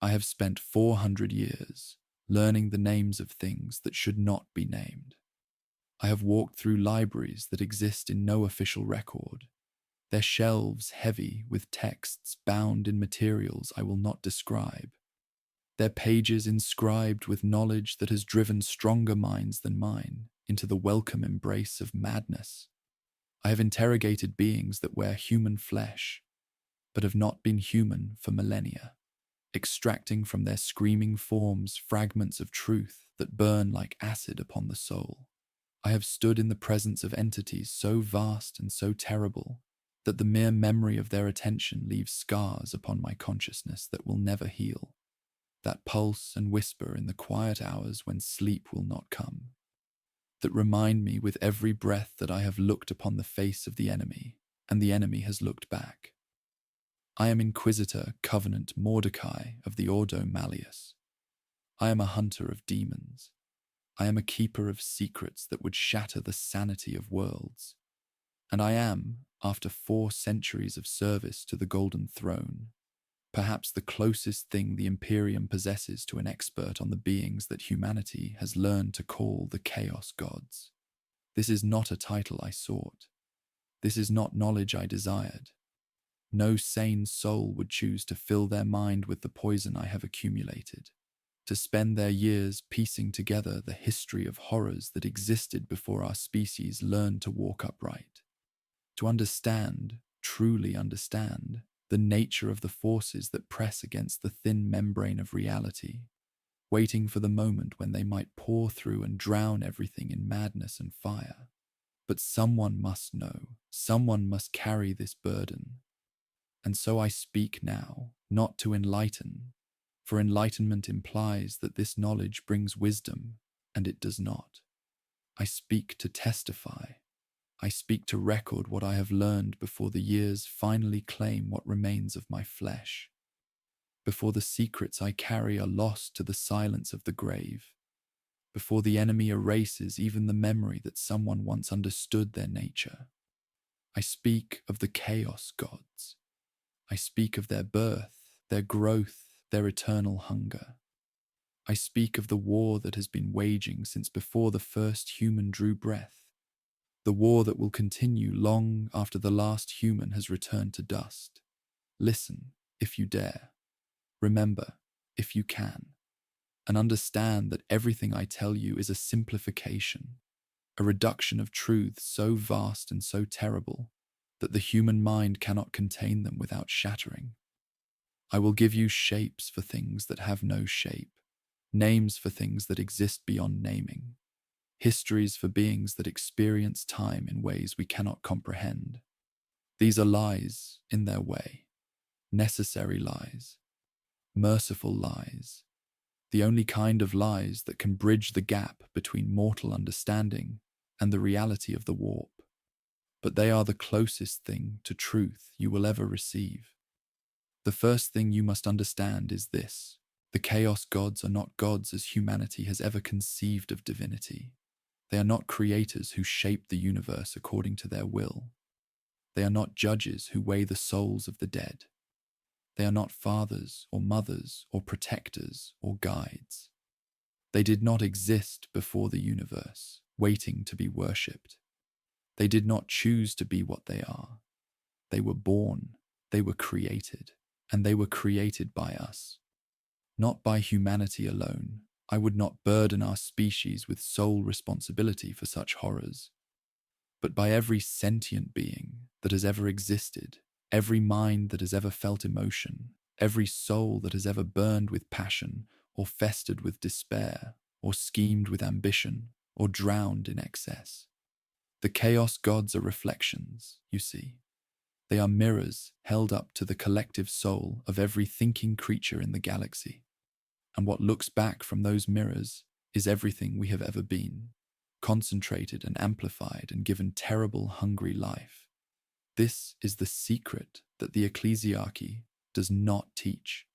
I have spent 400 years learning the names of things that should not be named. I have walked through libraries that exist in no official record, their shelves heavy with texts bound in materials I will not describe, their pages inscribed with knowledge that has driven stronger minds than mine into the welcome embrace of madness. I have interrogated beings that wear human flesh, but have not been human for millennia, extracting from their screaming forms fragments of truth that burn like acid upon the soul. I have stood in the presence of entities so vast and so terrible that the mere memory of their attention leaves scars upon my consciousness that will never heal, that pulse and whisper in the quiet hours when sleep will not come, that remind me with every breath that I have looked upon the face of the enemy, and the enemy has looked back. I am Inquisitor Covenant Mordecai of the Ordo Malleus. I am a hunter of demons. I am a keeper of secrets that would shatter the sanity of worlds. And I am, after 4 centuries of service to the Golden Throne, perhaps the closest thing the Imperium possesses to an expert on the beings that humanity has learned to call the Chaos Gods. This is not a title I sought. This is not knowledge I desired. No sane soul would choose to fill their mind with the poison I have accumulated, to spend their years piecing together the history of horrors that existed before our species learned to walk upright, to understand, truly understand, the nature of the forces that press against the thin membrane of reality, waiting for the moment when they might pour through and drown everything in madness and fire. But someone must know, someone must carry this burden. And so I speak now, not to enlighten, for enlightenment implies that this knowledge brings wisdom, and it does not. I speak to testify. I speak to record what I have learned before the years finally claim what remains of my flesh, before the secrets I carry are lost to the silence of the grave, before the enemy erases even the memory that someone once understood their nature. I speak of the Chaos Gods. I speak of their birth, their growth, their eternal hunger. I speak of the war that has been waging since before the first human drew breath, the war that will continue long after the last human has returned to dust. Listen, if you dare. Remember, if you can. And understand that everything I tell you is a simplification, a reduction of truths so vast and so terrible that the human mind cannot contain them without shattering. I will give you shapes for things that have no shape, names for things that exist beyond naming, histories for beings that experience time in ways we cannot comprehend. These are lies in their way, necessary lies, merciful lies, the only kind of lies that can bridge the gap between mortal understanding and the reality of the warp. But they are the closest thing to truth you will ever receive. The first thing you must understand is this: the Chaos Gods are not gods as humanity has ever conceived of divinity. They are not creators who shape the universe according to their will. They are not judges who weigh the souls of the dead. They are not fathers or mothers or protectors or guides. They did not exist before the universe, waiting to be worshipped. They did not choose to be what they are. They were born, they were created, and they were created by us. Not by humanity alone. I would not burden our species with sole responsibility for such horrors, but by every sentient being that has ever existed, every mind that has ever felt emotion, every soul that has ever burned with passion, or festered with despair, or schemed with ambition, or drowned in excess. The Chaos Gods are reflections, you see. They are mirrors held up to the collective soul of every thinking creature in the galaxy. And what looks back from those mirrors is everything we have ever been, concentrated and amplified and given terrible, hungry life. This is the secret that the ecclesiarchy does not teach,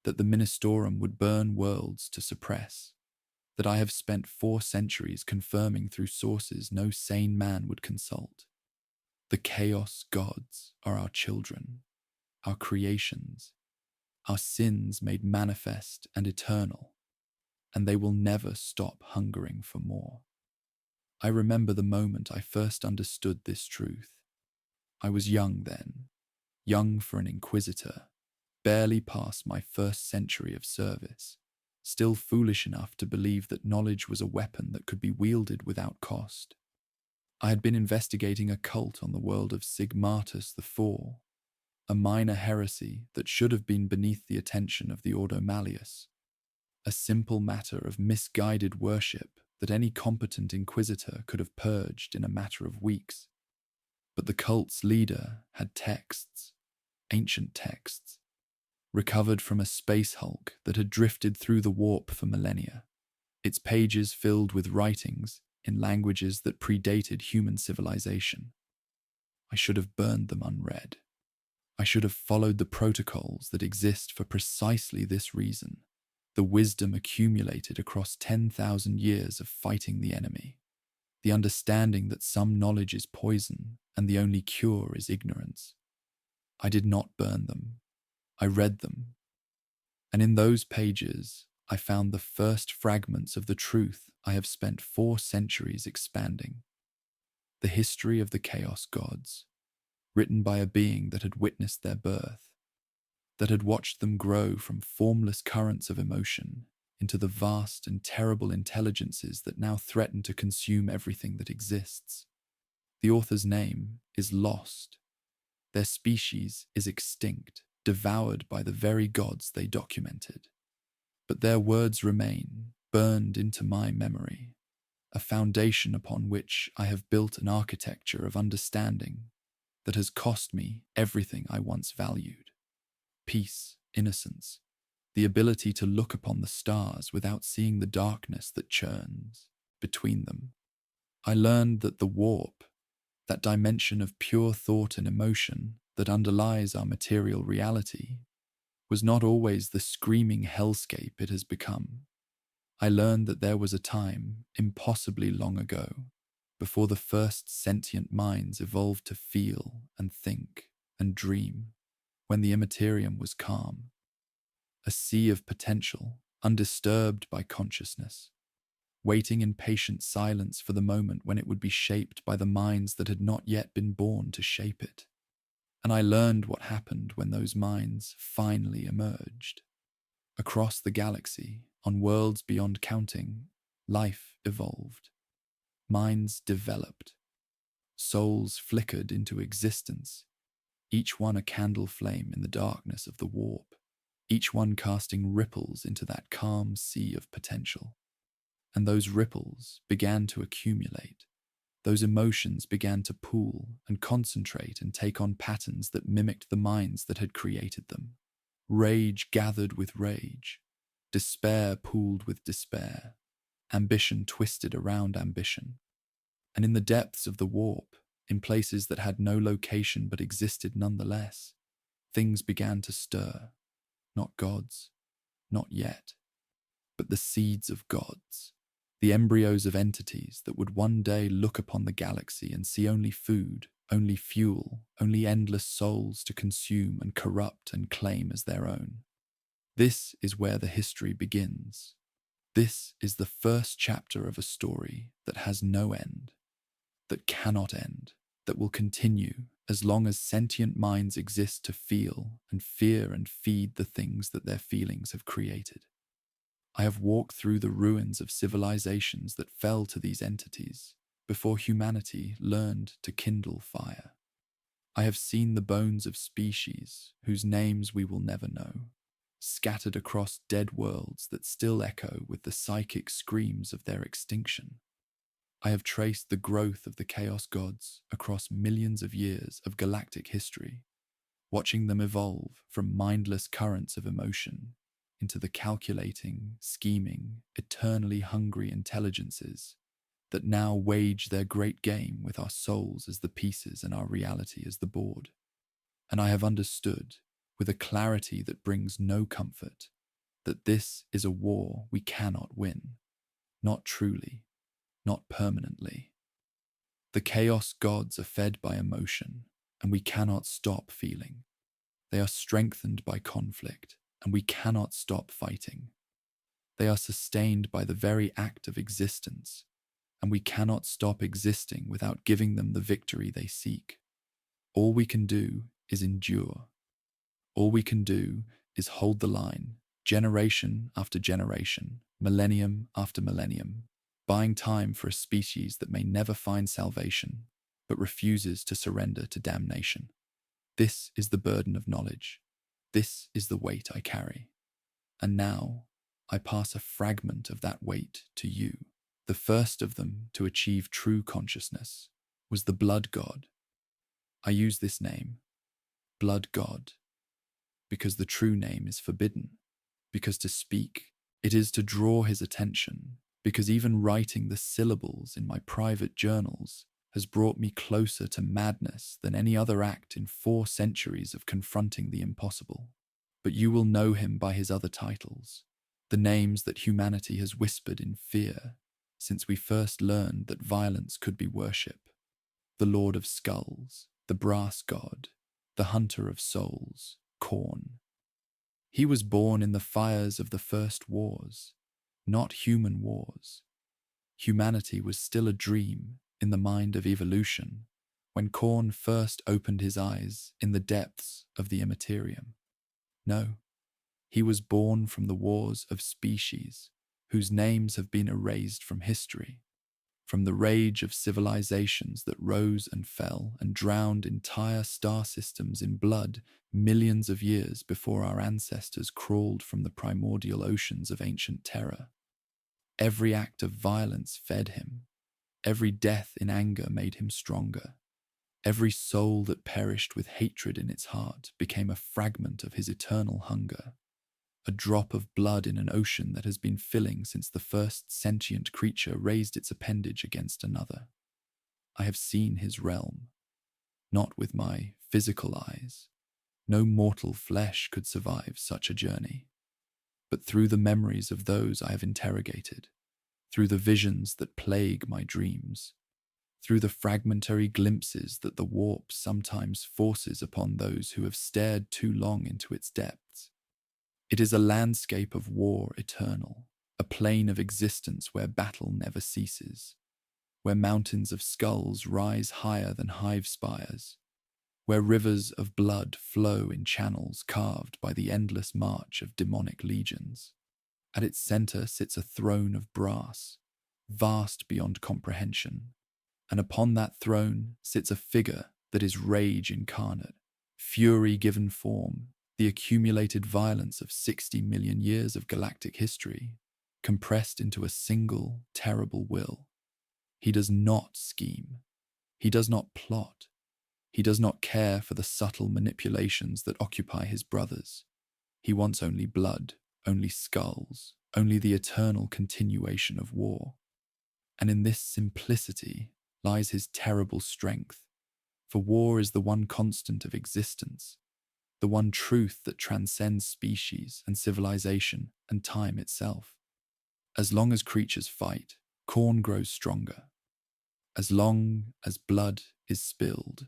that the ministorum would burn worlds to suppress, that I have spent 4 centuries confirming through sources no sane man would consult. The Chaos Gods are our children, our creations, our sins made manifest and eternal, and they will never stop hungering for more. I remember the moment I first understood this truth. I was young then, young for an inquisitor, barely past my first century of service, still foolish enough to believe that knowledge was a weapon that could be wielded without cost. I had been investigating a cult on the world of Sigmatus the Four, a minor heresy that should have been beneath the attention of the Ordo Malleus, a simple matter of misguided worship that any competent inquisitor could have purged in a matter of weeks. But the cult's leader had texts, ancient texts, recovered from a space hulk that had drifted through the warp for millennia, its pages filled with writings in languages that predated human civilization. I should have burned them unread. I should have followed the protocols that exist for precisely this reason, the wisdom accumulated across 10,000 years of fighting the enemy, the understanding that some knowledge is poison and the only cure is ignorance. I did not burn them. I read them. And in those pages, I found the first fragments of the truth I have spent 4 centuries expanding. The history of the Chaos Gods, written by a being that had witnessed their birth, that had watched them grow from formless currents of emotion into the vast and terrible intelligences that now threaten to consume everything that exists. The author's name is lost. Their species is extinct, devoured by the very gods they documented. But their words remain, burned into my memory, a foundation upon which I have built an architecture of understanding that has cost me everything I once valued: peace, innocence, the ability to look upon the stars without seeing the darkness that churns between them. I learned that the warp, that dimension of pure thought and emotion that underlies our material reality, was not always the screaming hellscape it has become. I learned that there was a time, impossibly long ago, before the first sentient minds evolved to feel and think and dream, when the immaterium was calm, a sea of potential, undisturbed by consciousness, waiting in patient silence for the moment when it would be shaped by the minds that had not yet been born to shape it. And I learned what happened when those minds finally emerged. Across the galaxy, on worlds beyond counting, life evolved. Minds developed. Souls flickered into existence, each one a candle flame in the darkness of the warp, each one casting ripples into that calm sea of potential. And those ripples began to accumulate. Those emotions began to pool and concentrate and take on patterns that mimicked the minds that had created them. Rage gathered with rage, despair pooled with despair, ambition twisted around ambition. And in the depths of the warp, in places that had no location but existed nonetheless, things began to stir. Not gods, not yet, but the seeds of gods. The embryos of entities that would one day look upon the galaxy and see only food, only fuel, only endless souls to consume and corrupt and claim as their own. This is where the history begins. This is the first chapter of a story that has no end, that cannot end, that will continue as long as sentient minds exist to feel and fear and feed the things that their feelings have created. I have walked through the ruins of civilizations that fell to these entities before humanity learned to kindle fire. I have seen the bones of species whose names we will never know, scattered across dead worlds that still echo with the psychic screams of their extinction. I have traced the growth of the Chaos Gods across millions of years of galactic history, watching them evolve from mindless currents of emotion into the calculating, scheming, eternally hungry intelligences that now wage their great game with our souls as the pieces and our reality as the board. And I have understood, with a clarity that brings no comfort, that this is a war we cannot win, not truly, not permanently. The Chaos Gods are fed by emotion, and we cannot stop feeling. They are strengthened by conflict, and we cannot stop fighting. They are sustained by the very act of existence, and we cannot stop existing without giving them the victory they seek. All we can do is endure. All we can do is hold the line, generation after generation, millennium after millennium, buying time for a species that may never find salvation, but refuses to surrender to damnation. This is the burden of knowledge. This is the weight I carry. And now I pass a fragment of that weight to you. The first of them to achieve true consciousness was the blood god. I use this name, blood god, because the true name is forbidden, because to speak, it is to draw his attention, because even writing the syllables in my private journals has brought me closer to madness than any other act in 4 centuries of confronting the impossible. But you will know him by his other titles, the names that humanity has whispered in fear since we first learned that violence could be worship. The Lord of Skulls, the Brass God, the Hunter of Souls, Khorne. He was born in the fires of the first wars, not human wars. Humanity was still a dream in the mind of evolution when Khorne first opened his eyes in the depths of the immaterium. No, he was born from the wars of species whose names have been erased from history, from the rage of civilizations that rose and fell and drowned entire star systems in blood millions of years before our ancestors crawled from the primordial oceans of ancient terror. Every act of violence fed him. Every death in anger made him stronger. Every soul that perished with hatred in its heart became a fragment of his eternal hunger, a drop of blood in an ocean that has been filling since the first sentient creature raised its appendage against another. I have seen his realm, not with my physical eyes. No mortal flesh could survive such a journey. But through the memories of those I have interrogated, through the visions that plague my dreams, through the fragmentary glimpses that the warp sometimes forces upon those who have stared too long into its depths. It is a landscape of war eternal, a plane of existence where battle never ceases, where mountains of skulls rise higher than hive spires, where rivers of blood flow in channels carved by the endless march of demonic legions. At its center sits a throne of brass, vast beyond comprehension, and upon that throne sits a figure that is rage incarnate, fury given form, the accumulated violence of 60 million years of galactic history, compressed into a single, terrible will. He does not scheme. He does not plot. He does not care for the subtle manipulations that occupy his brothers. He wants only blood, only skulls, only the eternal continuation of war. And in this simplicity lies his terrible strength, for war is the one constant of existence, the one truth that transcends species and civilization and time itself. As long as creatures fight, Khorne grows stronger. As long as blood is spilled,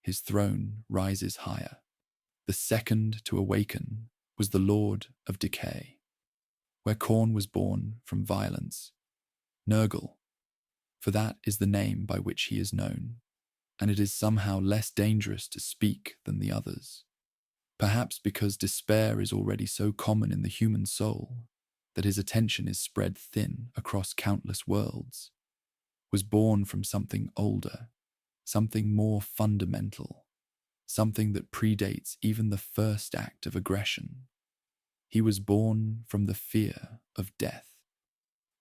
his throne rises higher. The second to awaken was the Lord of Decay, where Khorne was born from violence. Nurgle, for that is the name by which he is known, and it is somehow less dangerous to speak than the others. Perhaps because despair is already so common in the human soul that his attention is spread thin across countless worlds, was born from something older, something more fundamental, something that predates even the first act of aggression. He was born from the fear of death.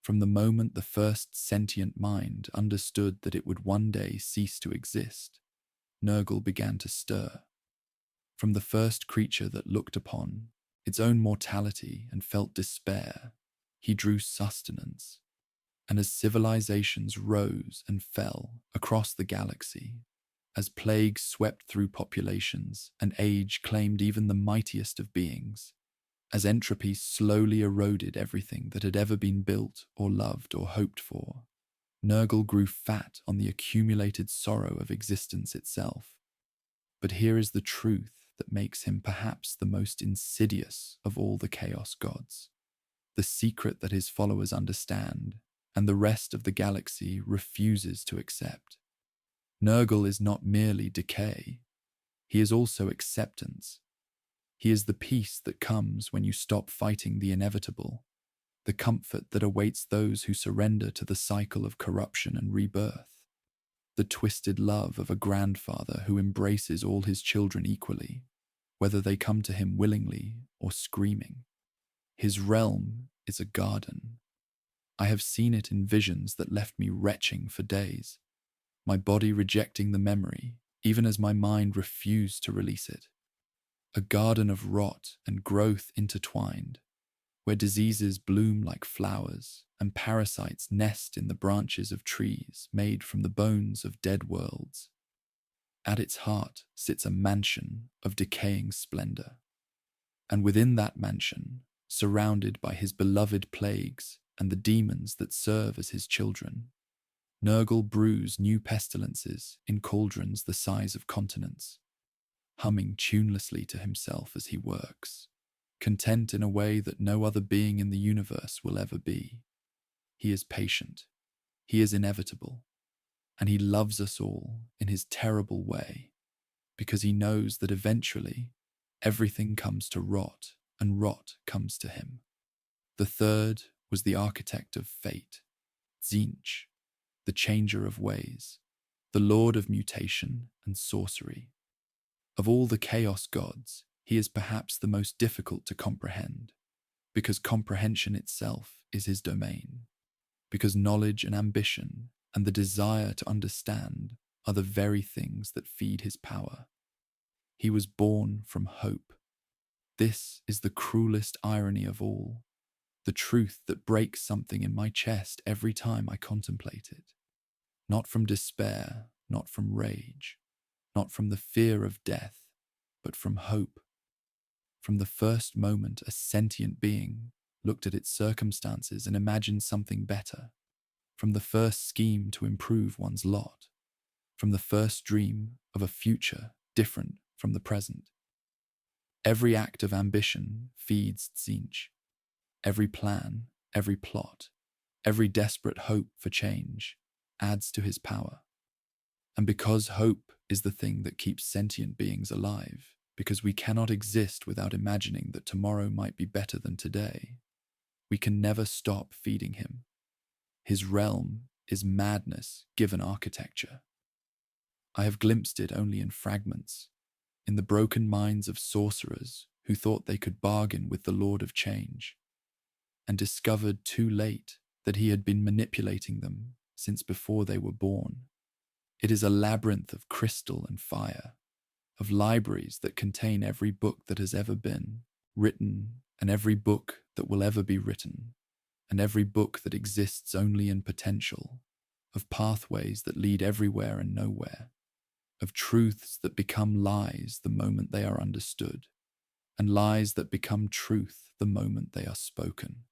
From the moment the first sentient mind understood that it would one day cease to exist, Nurgle began to stir. From the first creature that looked upon its own mortality and felt despair, he drew sustenance. And as civilizations rose and fell across the galaxy, as plague swept through populations and age claimed even the mightiest of beings, as entropy slowly eroded everything that had ever been built or loved or hoped for, Nurgle grew fat on the accumulated sorrow of existence itself. But here is the truth that makes him perhaps the most insidious of all the Chaos gods, the secret that his followers understand and the rest of the galaxy refuses to accept. Nurgle is not merely decay, he is also acceptance. He is the peace that comes when you stop fighting the inevitable, the comfort that awaits those who surrender to the cycle of corruption and rebirth, the twisted love of a grandfather who embraces all his children equally, whether they come to him willingly or screaming. His realm is a garden. I have seen it in visions that left me retching for days, my body rejecting the memory, even as my mind refused to release it. A garden of rot and growth intertwined, where diseases bloom like flowers and parasites nest in the branches of trees made from the bones of dead worlds. At its heart sits a mansion of decaying splendor. And within that mansion, surrounded by his beloved plagues and the demons that serve as his children, Nurgle brews new pestilences in cauldrons the size of continents, humming tunelessly to himself as he works, content in a way that no other being in the universe will ever be. He is patient, he is inevitable, and he loves us all in his terrible way, because he knows that eventually everything comes to rot, and rot comes to him. The third was the architect of fate, Tzeentch, the changer of ways, the lord of mutation and sorcery. Of all the Chaos gods, he is perhaps the most difficult to comprehend, because comprehension itself is his domain, because knowledge and ambition and the desire to understand are the very things that feed his power. He was born from hope. This is the cruelest irony of all, the truth that breaks something in my chest every time I contemplate it. Not from despair, not from rage, not from the fear of death, but from hope. From the first moment a sentient being looked at its circumstances and imagined something better, from the first scheme to improve one's lot, from the first dream of a future different from the present. Every act of ambition feeds Tzeentch. Every plan, every plot, every desperate hope for change adds to his power. And because hope is the thing that keeps sentient beings alive, because we cannot exist without imagining that tomorrow might be better than today, we can never stop feeding him. His realm is madness given architecture. I have glimpsed it only in fragments, in the broken minds of sorcerers who thought they could bargain with the Lord of Change, and discovered too late that he had been manipulating them since before they were born. It is a labyrinth of crystal and fire, of libraries that contain every book that has ever been written and every book that will ever be written, and every book that exists only in potential, of pathways that lead everywhere and nowhere, of truths that become lies the moment they are understood, and lies that become truth the moment they are spoken.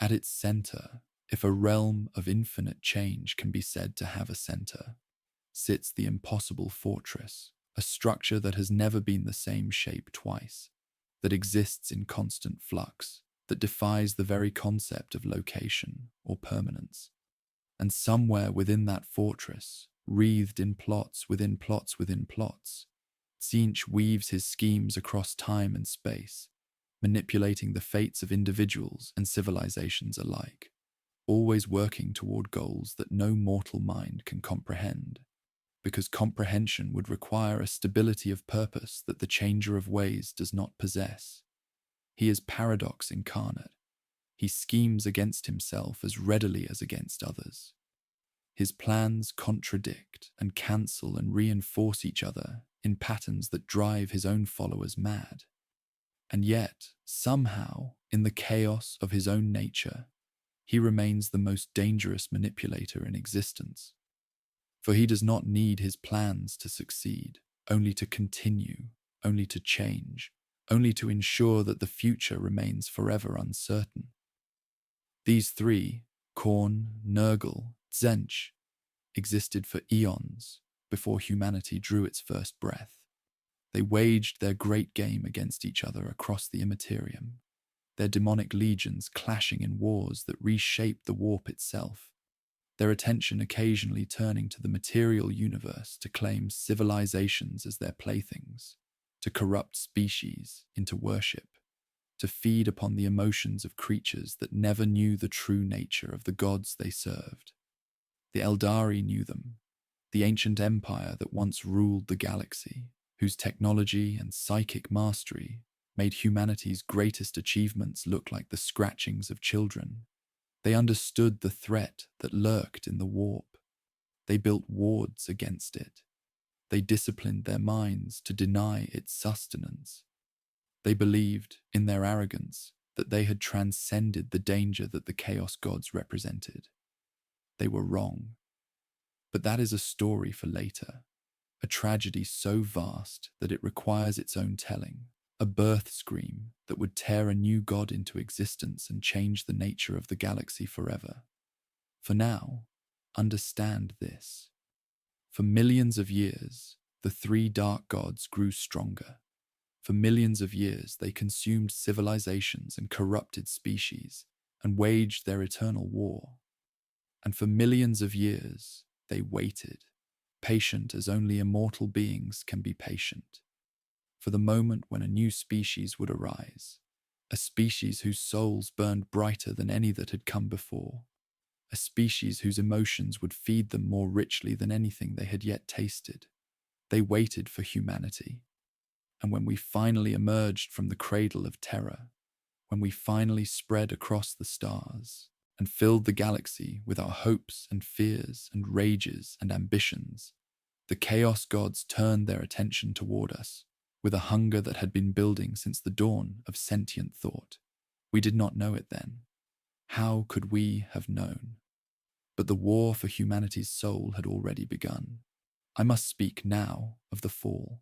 At its center, if a realm of infinite change can be said to have a center, sits the impossible fortress, a structure that has never been the same shape twice, that exists in constant flux, that defies the very concept of location or permanence. And somewhere within that fortress, wreathed in plots within plots within plots, Tzeentch weaves his schemes across time and space, manipulating the fates of individuals and civilizations alike, always working toward goals that no mortal mind can comprehend, because comprehension would require a stability of purpose that the changer of ways does not possess. He is paradox incarnate. He schemes against himself as readily as against others. His plans contradict and cancel and reinforce each other in patterns that drive his own followers mad. And yet, somehow, in the chaos of his own nature, he remains the most dangerous manipulator in existence. For he does not need his plans to succeed, only to continue, only to change, only to ensure that the future remains forever uncertain. These three, Khorne, Nurgle, Tzeentch, existed for eons before humanity drew its first breath. They waged their great game against each other across the immaterium, their demonic legions clashing in wars that reshaped the warp itself, their attention occasionally turning to the material universe to claim civilizations as their playthings, to corrupt species into worship, to feed upon the emotions of creatures that never knew the true nature of the gods they served. The Eldari knew them, the ancient empire that once ruled the galaxy, whose technology and psychic mastery made humanity's greatest achievements look like the scratchings of children. They understood the threat that lurked in the warp. They built wards against it. They disciplined their minds to deny its sustenance. They believed, in their arrogance, that they had transcended the danger that the Chaos Gods represented. They were wrong. But that is a story for later, a tragedy so vast that it requires its own telling, a birth scream that would tear a new god into existence and change the nature of the galaxy forever. For now, understand this. For millions of years, the three dark gods grew stronger. For millions of years, they consumed civilizations and corrupted species and waged their eternal war. And for millions of years, they waited, patient as only immortal beings can be patient, for the moment when a new species would arise, a species whose souls burned brighter than any that had come before, a species whose emotions would feed them more richly than anything they had yet tasted. They waited for humanity. And when we finally emerged from the cradle of terror, when we finally spread across the stars and filled the galaxy with our hopes and fears and rages and ambitions, the Chaos Gods turned their attention toward us with a hunger that had been building since the dawn of sentient thought. We did not know it then. How could we have known? But the war for humanity's soul had already begun. I must speak now of the fall.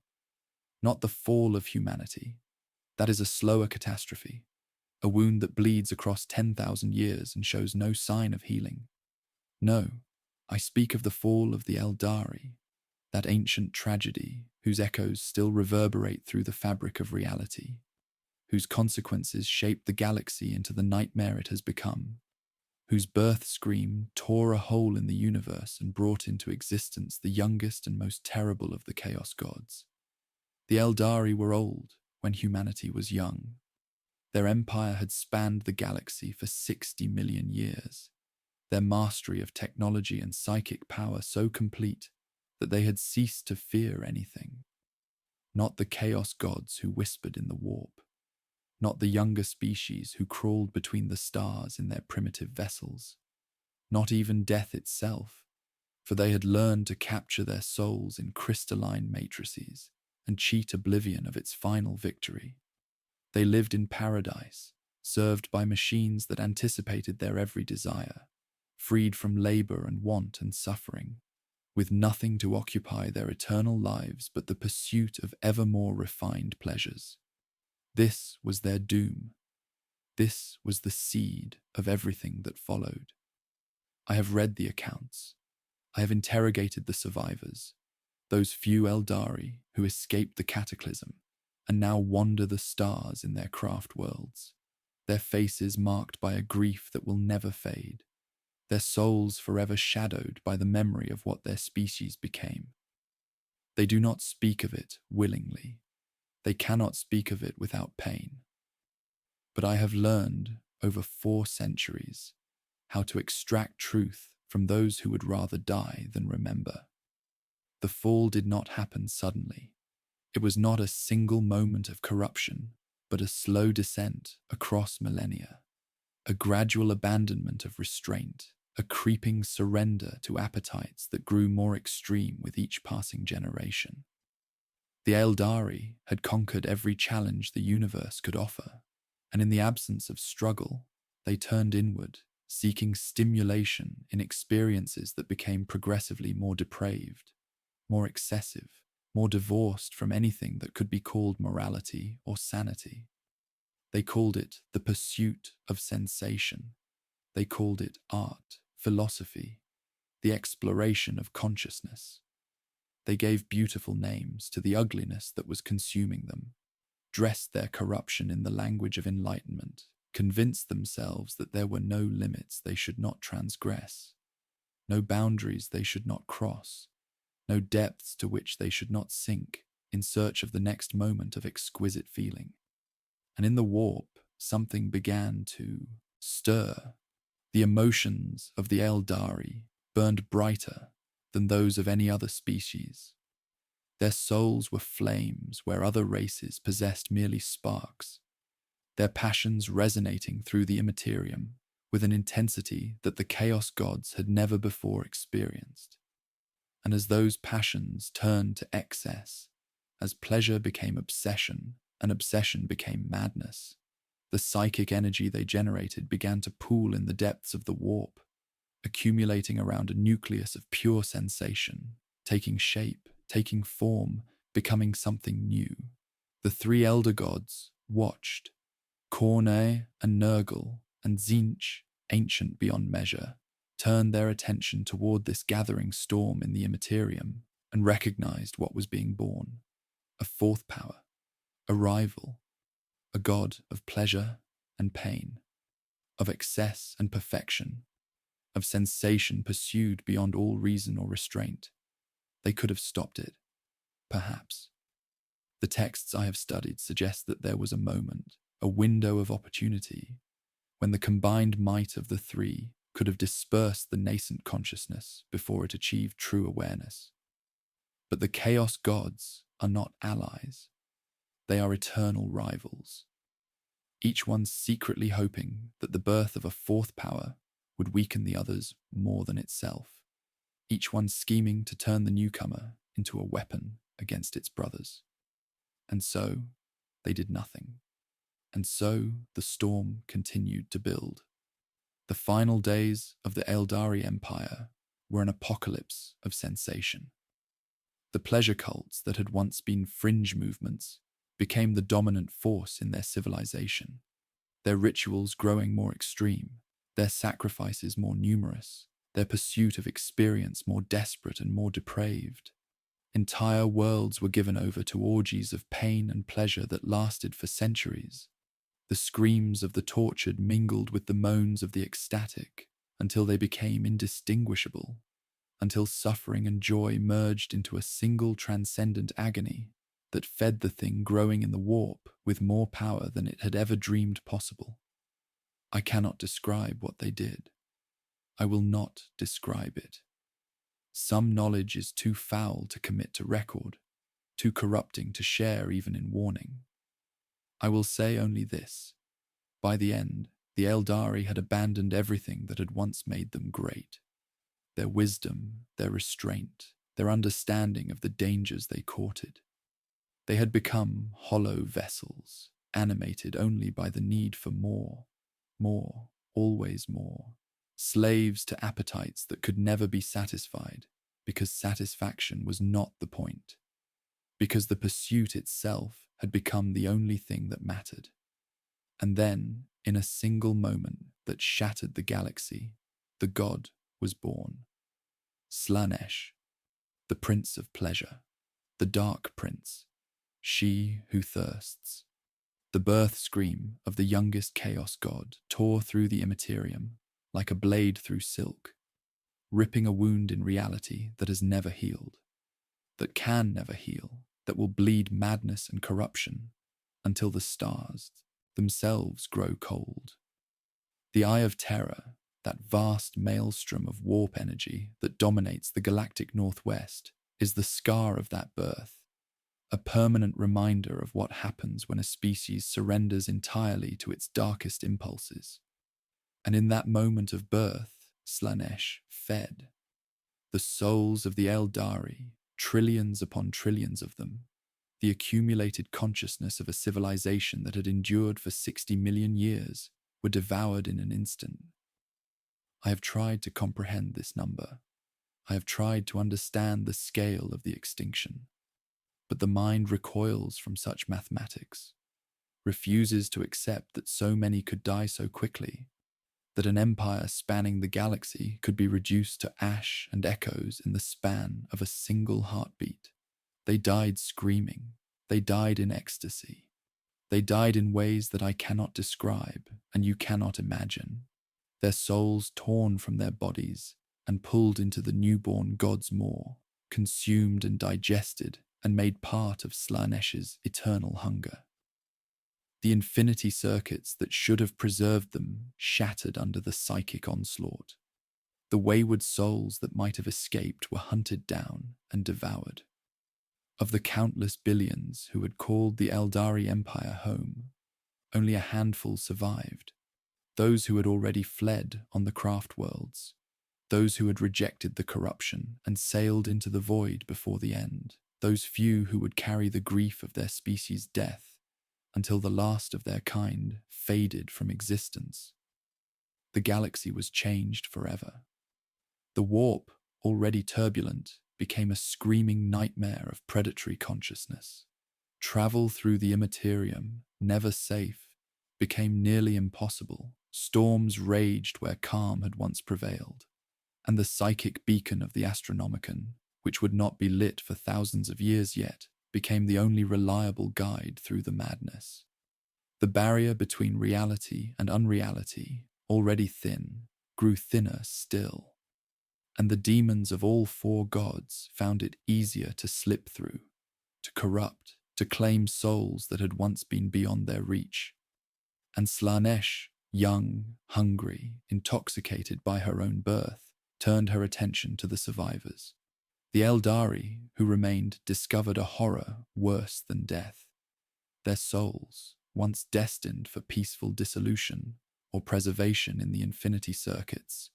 Not the fall of humanity. That is a slower catastrophe, a wound that bleeds across 10,000 years and shows no sign of healing. No, I speak of the fall of the Eldari, that ancient tragedy whose echoes still reverberate through the fabric of reality, whose consequences shape the galaxy into the nightmare it has become, whose birth scream tore a hole in the universe and brought into existence the youngest and most terrible of the Chaos Gods. The Eldari were old when humanity was young. Their empire had spanned the galaxy for 60 million years, their mastery of technology and psychic power so complete that they had ceased to fear anything. Not the Chaos Gods who whispered in the warp, not the younger species who crawled between the stars in their primitive vessels, not even death itself, for they had learned to capture their souls in crystalline matrices and cheat oblivion of its final victory. They lived in paradise, served by machines that anticipated their every desire, freed from labor and want and suffering, with nothing to occupy their eternal lives but the pursuit of ever more refined pleasures. This was their doom. This was the seed of everything that followed. I have read the accounts. I have interrogated the survivors, those few Eldari who escaped the cataclysm and now wander the stars in their craft worlds, their faces marked by a grief that will never fade, their souls forever shadowed by the memory of what their species became. They do not speak of it willingly. They cannot speak of it without pain. But I have learned over 4 centuries how to extract truth from those who would rather die than remember. The fall did not happen suddenly. It was not a single moment of corruption, but a slow descent across millennia, a gradual abandonment of restraint, a creeping surrender to appetites that grew more extreme with each passing generation. The Eldari had conquered every challenge the universe could offer, and in the absence of struggle, they turned inward, seeking stimulation in experiences that became progressively more depraved, more excessive, more divorced from anything that could be called morality or sanity. They called it the pursuit of sensation. They called it art, philosophy, the exploration of consciousness. They gave beautiful names to the ugliness that was consuming them, dressed their corruption in the language of enlightenment, convinced themselves that there were no limits they should not transgress, no boundaries they should not cross, no depths to which they should not sink in search of the next moment of exquisite feeling. And in the warp, something began to stir. The emotions of the Eldari burned brighter than those of any other species. Their souls were flames where other races possessed merely sparks, their passions resonating through the immaterium with an intensity that the Chaos Gods had never before experienced. And as those passions turned to excess, as pleasure became obsession and obsession became madness, the psychic energy they generated began to pool in the depths of the warp, accumulating around a nucleus of pure sensation, taking shape, taking form, becoming something new. The three elder gods watched. Corne and Nurgle and Tzeentch, ancient beyond measure, turned their attention toward this gathering storm in the immaterium and recognized what was being born. A fourth power, a rival, a god of pleasure and pain, of excess and perfection, of sensation pursued beyond all reason or restraint. They could have stopped it, perhaps. The texts I have studied suggest that there was a moment, a window of opportunity, when the combined might of the three could have dispersed the nascent consciousness before it achieved true awareness. But the Chaos Gods are not allies. They are eternal rivals, each one secretly hoping that the birth of a fourth power would weaken the others more than itself, each one scheming to turn the newcomer into a weapon against its brothers. And so they did nothing. And so the storm continued to build. The final days of the Eldari Empire were an apocalypse of sensation. The pleasure cults that had once been fringe movements became the dominant force in their civilization, their rituals growing more extreme, their sacrifices more numerous, their pursuit of experience more desperate and more depraved. Entire worlds were given over to orgies of pain and pleasure that lasted for centuries. The screams of the tortured mingled with the moans of the ecstatic until they became indistinguishable, until suffering and joy merged into a single transcendent agony that fed the thing growing in the warp with more power than it had ever dreamed possible. I cannot describe what they did. I will not describe it. Some knowledge is too foul to commit to record, too corrupting to share even in warning. I will say only this. By the end, the Eldari had abandoned everything that had once made them great. Their wisdom, their restraint, their understanding of the dangers they courted. They had become hollow vessels, animated only by the need for more, always more. Slaves to appetites that could never be satisfied, because satisfaction was not the point, because the pursuit itself had become the only thing that mattered. And then, in a single moment that shattered the galaxy, the god was born. Slaanesh, the prince of pleasure, the dark prince, she who thirsts. The birth scream of the youngest chaos god tore through the immaterium like a blade through silk, ripping a wound in reality that has never healed, that can never heal, that will bleed madness and corruption until the stars themselves grow cold. The Eye of Terror, that vast maelstrom of warp energy that dominates the galactic northwest, is the scar of that birth, a permanent reminder of what happens when a species surrenders entirely to its darkest impulses. And in that moment of birth, Slaanesh fed. The souls of the Eldari, trillions upon trillions of them, the accumulated consciousness of a civilization that had endured for 60 million years, were devoured in an instant. I have tried to comprehend this number. I have tried to understand the scale of the extinction. But the mind recoils from such mathematics, refuses to accept that so many could die so quickly, that an empire spanning the galaxy could be reduced to ash and echoes in the span of a single heartbeat. They died screaming. They died in ecstasy. They died in ways that I cannot describe and you cannot imagine. Their souls torn from their bodies and pulled into the newborn god's maw, consumed and digested and made part of Slanesh's eternal hunger. The infinity circuits that should have preserved them shattered under the psychic onslaught. The wayward souls that might have escaped were hunted down and devoured. Of the countless billions who had called the Eldari Empire home, only a handful survived. Those who had already fled on the craft worlds, those who had rejected the corruption and sailed into the void before the end, those few who would carry the grief of their species' death until the last of their kind faded from existence. The galaxy was changed forever. The warp, already turbulent, became a screaming nightmare of predatory consciousness. Travel through the immaterium, never safe, became nearly impossible. Storms raged where calm had once prevailed, and the psychic beacon of the Astronomicon, which would not be lit for thousands of years yet, became the only reliable guide through the madness. The barrier between reality and unreality, already thin, grew thinner still, and the demons of all four gods found it easier to slip through, to corrupt, to claim souls that had once been beyond their reach. And Slanesh, young, hungry, intoxicated by her own birth, turned her attention to the survivors. The Eldari, who remained, discovered a horror worse than death. Their souls, once destined for peaceful dissolution or preservation in the infinity circuits,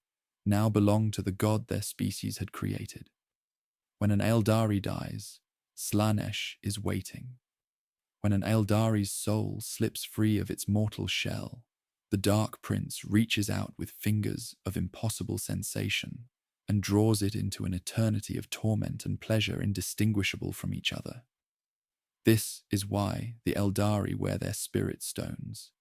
now belonged to the god their species had created. When an Eldari dies, Slanesh is waiting. When an Eldari's soul slips free of its mortal shell, the Dark Prince reaches out with fingers of impossible sensation and draws it into an eternity of torment and pleasure indistinguishable from each other. This is why the Eldari wear their spirit stones.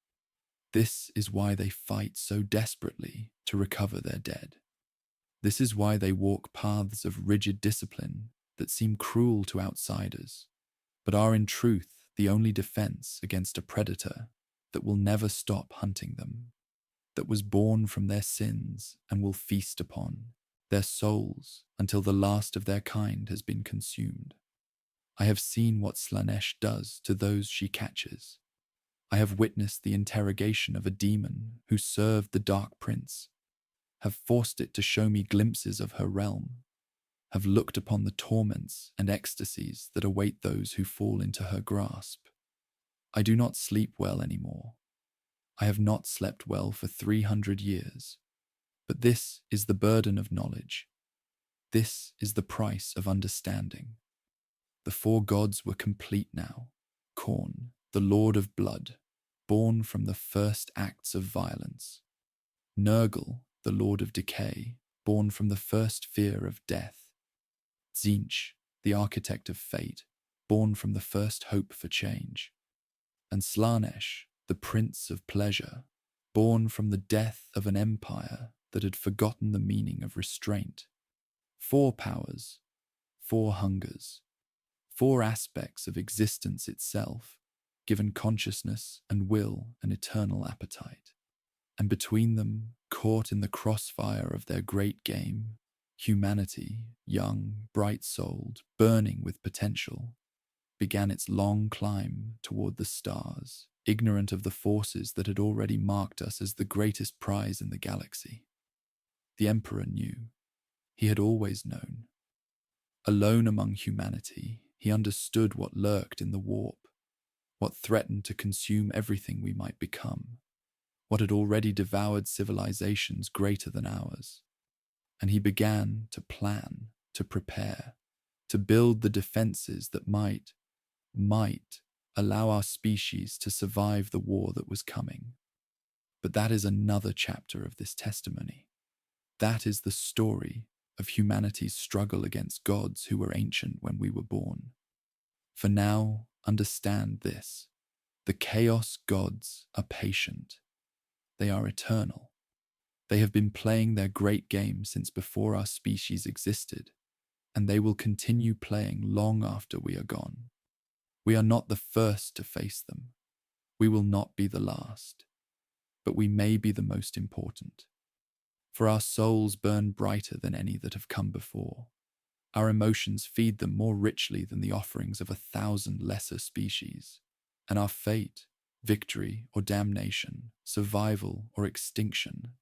This is why they fight so desperately to recover their dead. This is why they walk paths of rigid discipline that seem cruel to outsiders, but are in truth the only defense against a predator that will never stop hunting them, that was born from their sins and will feast upon their souls until the last of their kind has been consumed. I have seen what Slanesh does to those she catches. I have witnessed the interrogation of a demon who served the Dark Prince, have forced it to show me glimpses of her realm, have looked upon the torments and ecstasies that await those who fall into her grasp. I do not sleep well anymore. I have not slept well for 300 years. But this is the burden of knowledge. This is the price of understanding. The four gods were complete now. Khorne, the Lord of Blood, born from the first acts of violence. Nurgle, the Lord of Decay, born from the first fear of death. Tzeentch, the Architect of Fate, born from the first hope for change. And Slanesh, the Prince of Pleasure, born from the death of an empire that had forgotten the meaning of restraint. 4 powers, 4 hungers, 4 aspects of existence itself, given consciousness and will an eternal appetite. And between them, caught in the crossfire of their great game, humanity, young, bright-souled, burning with potential, began its long climb toward the stars, ignorant of the forces that had already marked us as the greatest prize in the galaxy. The Emperor knew. He had always known. Alone among humanity, he understood what lurked in the warp, what threatened to consume everything we might become, what had already devoured civilizations greater than ours. And he began to plan, to prepare, to build the defenses that might allow our species to survive the war that was coming. But that is another chapter of this testimony. That is the story of humanity's struggle against gods who were ancient when we were born. For now, understand this. The Chaos gods are patient. They are eternal. They have been playing their great game since before our species existed, and they will continue playing long after we are gone. We are not the first to face them. We will not be the last, but we may be the most important. For our souls burn brighter than any that have come before. Our emotions feed them more richly than the offerings of 1,000 lesser species, and our fate, victory or damnation, survival or extinction,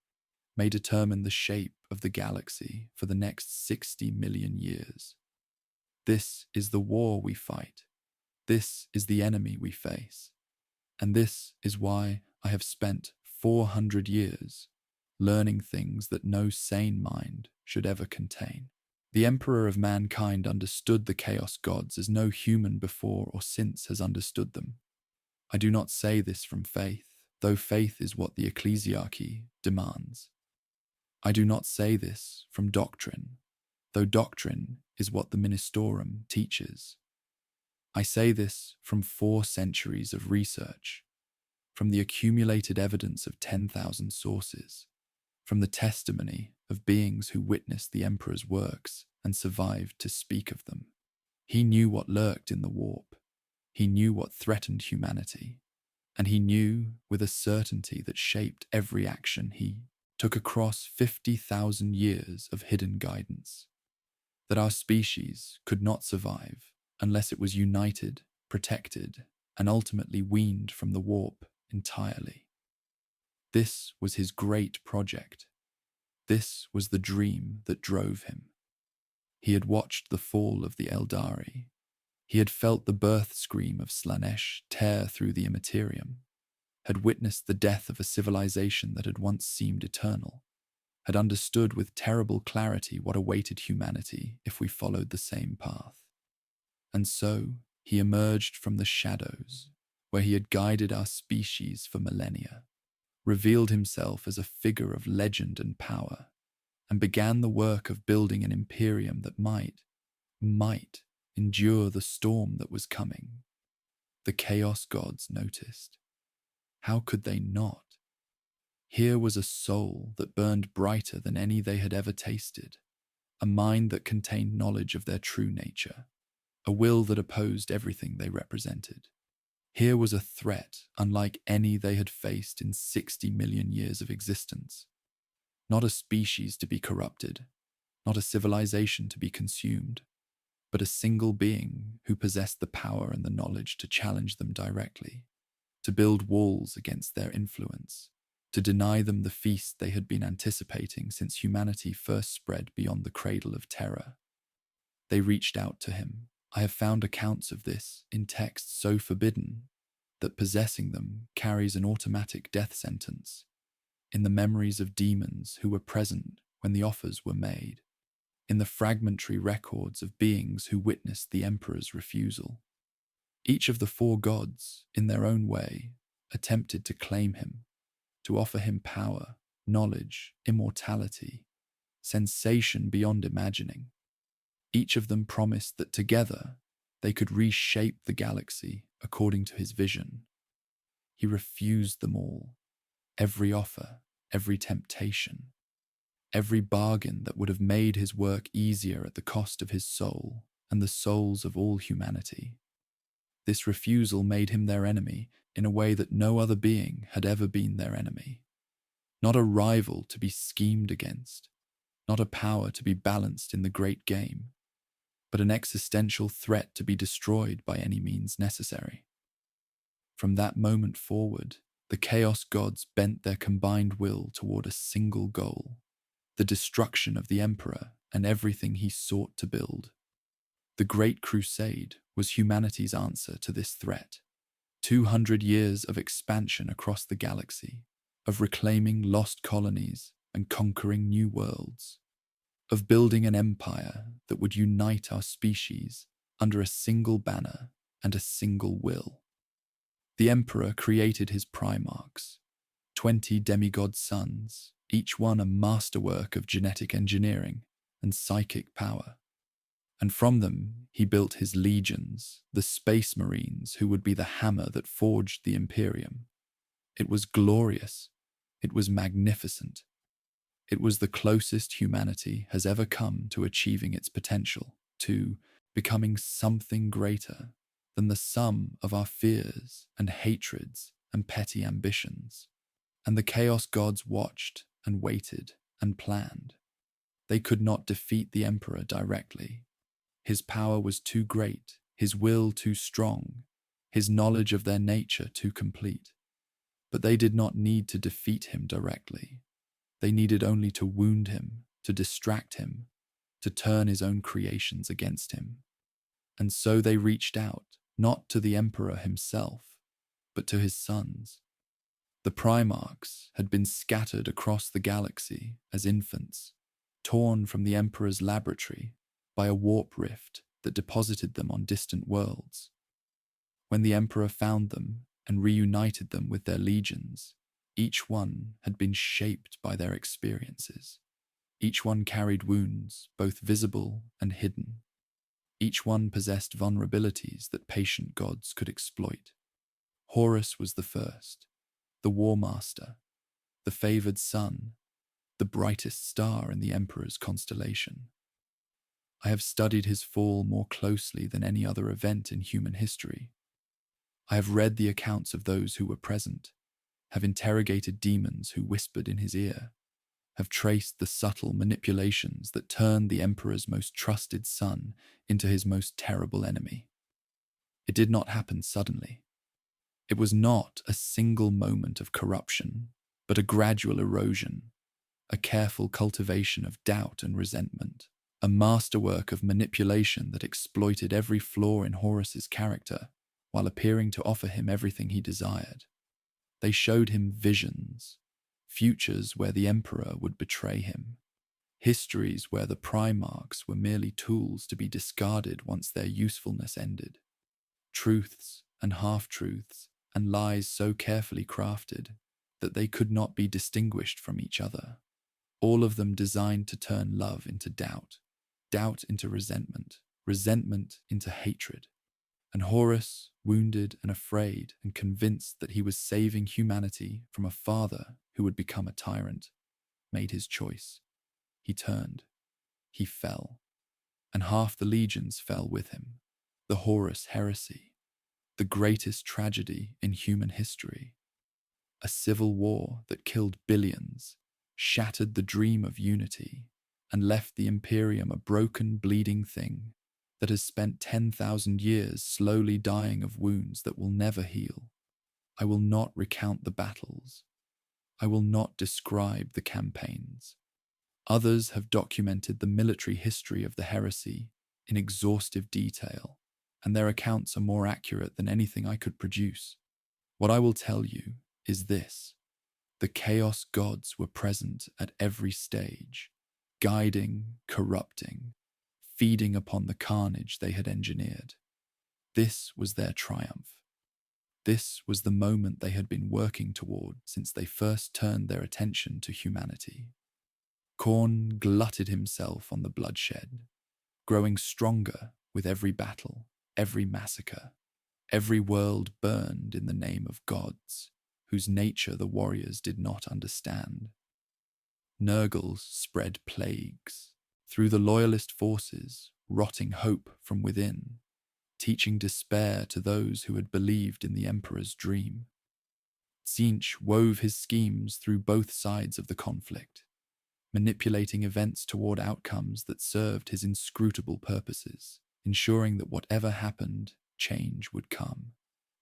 may determine the shape of the galaxy for the next 60 million years. This is the war we fight. This is the enemy we face. And this is why I have spent 400 years learning things that no sane mind should ever contain. The Emperor of mankind understood the Chaos Gods as no human before or since has understood them. I do not say this from faith, though faith is what the ecclesiarchy demands. I do not say this from doctrine, though doctrine is what the ministorum teaches. I say this from 4 centuries of research, from the accumulated evidence of 10,000 sources, from the testimony of beings who witnessed the Emperor's works and survived to speak of them. He knew what lurked in the warp. He knew what threatened humanity. And he knew with a certainty that shaped every action he took across 50,000 years of hidden guidance, that our species could not survive unless it was united, protected, and ultimately weaned from the warp entirely. This was his great project. This was the dream that drove him. He had watched the fall of the Eldari. He had felt the birth scream of Slanesh tear through the immaterium, had witnessed the death of a civilization that had once seemed eternal, had understood with terrible clarity what awaited humanity if we followed the same path. And so he emerged from the shadows, where he had guided our species for millennia, revealed himself as a figure of legend and power, and began the work of building an imperium that might endure the storm that was coming. The Chaos Gods noticed. How could they not? Here was a soul that burned brighter than any they had ever tasted, a mind that contained knowledge of their true nature, a will that opposed everything they represented. Here was a threat unlike any they had faced in 60 million years of existence. Not a species to be corrupted, not a civilization to be consumed, but a single being who possessed the power and the knowledge to challenge them directly, to build walls against their influence, to deny them the feast they had been anticipating since humanity first spread beyond the cradle of terror. They reached out to him. I have found accounts of this in texts so forbidden that possessing them carries an automatic death sentence, in the memories of demons who were present when the offers were made, in the fragmentary records of beings who witnessed the Emperor's refusal. Each of the 4 gods, in their own way, attempted to claim him, to offer him power, knowledge, immortality, sensation beyond imagining. Each of them promised that together they could reshape the galaxy according to his vision. He refused them all, every offer, every temptation, every bargain that would have made his work easier at the cost of his soul and the souls of all humanity. This refusal made him their enemy in a way that no other being had ever been their enemy. Not a rival to be schemed against, not a power to be balanced in the great game, but an existential threat to be destroyed by any means necessary. From that moment forward, the Chaos Gods bent their combined will toward a single goal, the destruction of the Emperor and everything he sought to build. The Great Crusade was humanity's answer to this threat. 200 years of expansion across the galaxy, of reclaiming lost colonies and conquering new worlds, of building an empire that would unite our species under a single banner and a single will. The Emperor created his Primarchs, 20 demigod sons, each one a masterwork of genetic engineering and psychic power. And from them he built his legions, the Space Marines who would be the hammer that forged the Imperium. It was glorious. It was magnificent. It was the closest humanity has ever come to achieving its potential, to becoming something greater than the sum of our fears and hatreds and petty ambitions. And the Chaos Gods watched and waited and planned. They could not defeat the Emperor directly. His power was too great, his will too strong, his knowledge of their nature too complete. But they did not need to defeat him directly. They needed only to wound him, to distract him, to turn his own creations against him. And so they reached out, not to the Emperor himself, but to his sons. The Primarchs had been scattered across the galaxy as infants, torn from the Emperor's laboratory by a warp rift that deposited them on distant worlds. When the Emperor found them and reunited them with their legions, each one had been shaped by their experiences. Each one carried wounds, both visible and hidden. Each one possessed vulnerabilities that patient gods could exploit. Horus was the first, the War Master, the favored son, the brightest star in the Emperor's constellation. I have studied his fall more closely than any other event in human history. I have read the accounts of those who were present, have interrogated demons who whispered in his ear, have traced the subtle manipulations that turned the Emperor's most trusted son into his most terrible enemy. It did not happen suddenly. It was not a single moment of corruption, but a gradual erosion, a careful cultivation of doubt and resentment, a masterwork of manipulation that exploited every flaw in Horus's character while appearing to offer him everything he desired. They showed him visions, futures where the Emperor would betray him, histories where the Primarchs were merely tools to be discarded once their usefulness ended, truths and half-truths and lies so carefully crafted that they could not be distinguished from each other, all of them designed to turn love into doubt, doubt into resentment, resentment into hatred. And Horus, wounded and afraid and convinced that he was saving humanity from a father who would become a tyrant, made his choice. He turned. He fell. And half the legions fell with him. The Horus heresy, the greatest tragedy in human history. A civil war that killed billions, shattered the dream of unity, and left the Imperium a broken, bleeding thing that has spent 10,000 years slowly dying of wounds that will never heal. I will not recount the battles. I will not describe the campaigns. Others have documented the military history of the heresy in exhaustive detail, and their accounts are more accurate than anything I could produce. What I will tell you is this: the Chaos Gods were present at every stage, guiding, corrupting, feeding upon the carnage they had engineered. This was their triumph. This was the moment they had been working toward since they first turned their attention to humanity. Khorne glutted himself on the bloodshed, growing stronger with every battle, every massacre, every world burned in the name of gods, whose nature the warriors did not understand. Nurgle spread plagues through the loyalist forces, rotting hope from within, teaching despair to those who had believed in the Emperor's dream. Tzeentch wove his schemes through both sides of the conflict, manipulating events toward outcomes that served his inscrutable purposes, ensuring that whatever happened, change would come.